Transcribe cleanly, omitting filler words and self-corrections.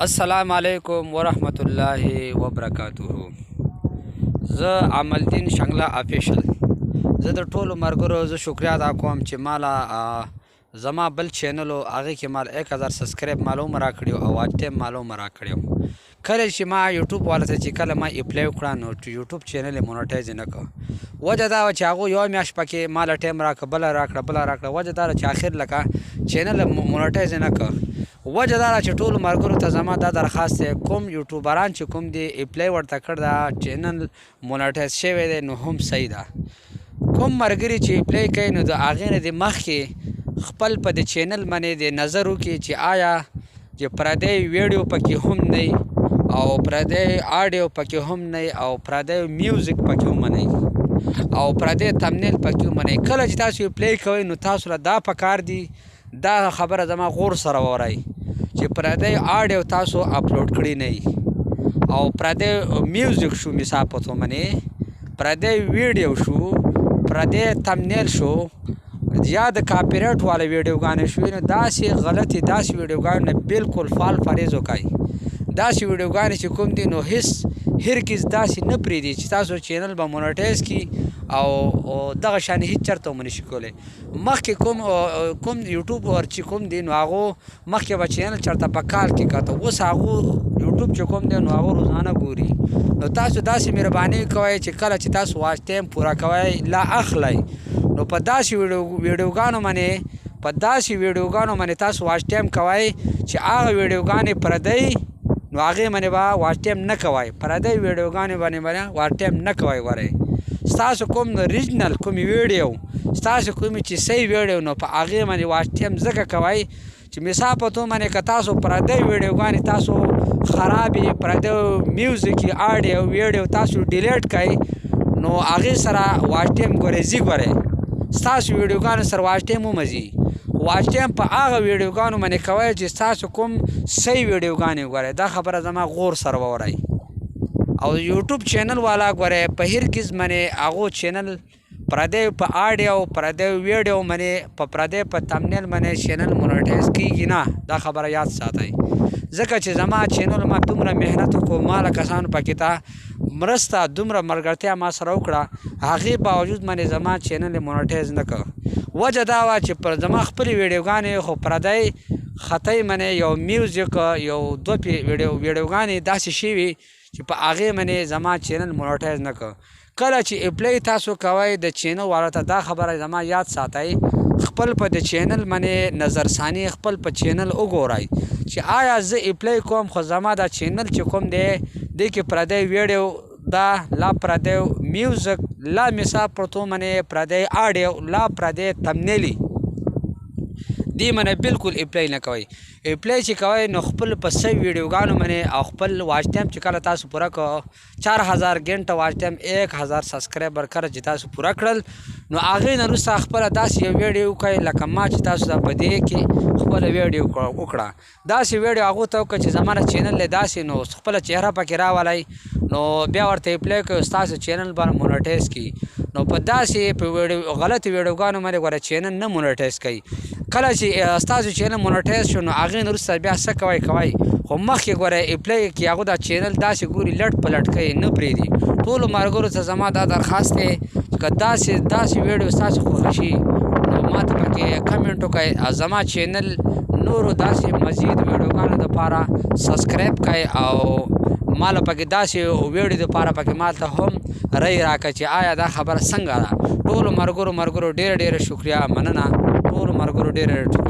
السلام علیکم ورحمت الله وبرکاته. زه عملدین شنگله افیشل. زه د ټولو ملګرو زه شکریا ادا کوم چې مالا زما بل چینل و هغې کې مال 1000 سبسکرایب معلوم راکړي او واچ ټایم معلوم راکړي. کله چې ما یوټیوب والا ته چې کله ما اپلای وکړه نو یوټیوب چینل یې مونیټایز نه کړ. وجه دا وه چې هغوی یوه میاشت پکې ماله ټایم راکړه، بله راکړه. وجه دا ده چې آخر لکه چینل مونیټایز نه کړ. وجه دا ده چې ټولو ملګرو ته زما دا درخواست دی، کوم یوټیوبران چې کوم دی اپلای ورته کړ دا چینل مونیټایز شوی دی نو هم صحیح ده. کوم ملګري چې اپلای کوي نو د هغې نه د مخکې خپل په د چینل باندې د نظر وکړي چې آیا چې پردی ویډیو پکې هم نه او پردی آډیو پکې هم نه او پردی میوزیک پکې هم نه او پردی تمنیل پکې هم نه. کله چې تاسو اپلای کوئ نو تاسو له دا پکار دی دا خبره زما غور سره وورئ چې پردی آډیو تاسو اپلوډ کړي نه او پردی میوزیک شو، مثال په توګه باندې پردی ویډیو شو، پردی تمنیل شو یا د کاپی رایټ والا ویډیوګانې شوې نو داسې غلطې داسې ویډیوګانو نه بالکل فال فریز وکړئ. داسې ویډیوګانې چې کوم دي نو هرګز داسې نه پرېږدي چې تاسو چینل به مونیټایز کړي او دغه شانې هېڅ چېرته هم نشي کولی. مخکې کوم یوټیوبر چې کوم دي نو هغو مخکې به چینل چېرته په کال کې کته، اوس هغو یوټیوب چې کوم دی نو هغه روزانه ګوري. نو تاسو داسې مهرباني کوئ چې کله چې تاسو واچ ټایم پوره کوئ لا اخلئ نو په داسې ویډیوګانو باندې تاسو واچ ټایم کوئ چې هغه ویډیوګانې پردی نو هغې باندې به واچ ټایم نه کوئ، پردی ویډیوګانې باندې واچ ټایم نه کوئ. ګورئ ستاسو کوم ریجنل کومې ویډیو ستاسو کومې چې صحیح ویډیو نو په هغې باندې واچ ټایم ځکه کوئ چې مثال په توګه باندې که تاسو پردی ویډیوګانې تاسو خرابې پردی میوزیک آډیو ویډیو تاسو ډیلیټ کړئ نو هغې سره واچ ټایم ګورئ ځي. ګورئ ستاسو ویډیوګانو سره واچ ټایم هم ځي. واچ ټایم په هغه ویډیوګانو باندې کوئ چې ستاسو کوم صحیح ویډیوګانې ګورئ. دا خبره زما غور سره وورئ. او یوټیوب چینل والا ګورئ په هرګز باندې هغو چینل پردی په آډیو پردی ویډیو باندې په پردی په تمنیل باندې چینل مونیټایز کیږي نه. دا خبره یاد ساتئ ځکه چې زما چینل ما دومره محنت وکړو، ماله کسانو پکې ته مرسته دومره ملګرتیا ما سره وکړه، هغې باوجود باندې زما چینل یې مونیټایز نه کړ. وجه دا وه چې پر زما خپلې ویډیوګانې خو پردی خطی باندې یو میوزیک یو دوه ویډیوګانې داسې شوي چې په هغې باندې زما چینل مونیټایز نه کړ. کله چې اپلای تاسو کوئ د چینل والا ته دا خبره زما یاد ساتئ، خپل په د چینل باندې نظرثاني خپل په چینل وګورئ چې آیا زه اپلای کوم خو زما دا چینل چې کوم دی دې کې پردی ویډیو دا لا پردی میوزیک لا مثال په توګه باندې پردی آډیو لا پردی تمنیلی دې باندې بالکل اپلای نه کوئ. اپلای چې کوئ نو خپل په صحیح ویډیوګانو باندې او خپل واچ ټایم چې کله تاسو پوره کړو 4000 غنټه واچ ټایم 1000 سبسکرایبر کړه چې تاسو پوره کړل نو هغې نه وروسته خپله داسې یو ویډیو وکړئ لکه ما چې تاسو ته په دې کې خپله ویډیو وکړه. داسې ویډیو هغو ته وکړه چې زما چینل دی داسې نو خپله چهره پکې راولئ نو بیا ورته اپلای کوئ ستاسو چینل باندې مونیټایز کړي. نو په داسې په غلطو ویډیوګانو باندې ګوره چینل نه مونیټایز کوي. کله چې ستاسو چینل مونیټایز شو نو هغې نه وروسته بیا څه کوئ خو مخکې ګورئ اپلای کړي هغو دا چینل داسې ګوري لټ پلټ کوي نه پرېږدي. ټولو ملګرو ته زما دا درخواست دی چې که داسې ویډیو ستاسو خوښه شي نو ما ته پکې کمنټ وکړئ. زما چینل نورو داسې مزید ویډیوګانو دپاره سبسکرایب کړئ او ماله پکې داسې ویډیو دپاره پکې ما ته هم رای راکړه چې آیا دا خبره څنګه ده. ټولو ملګرو ډېره شکریه مننه. ټولو ملګرو ډېره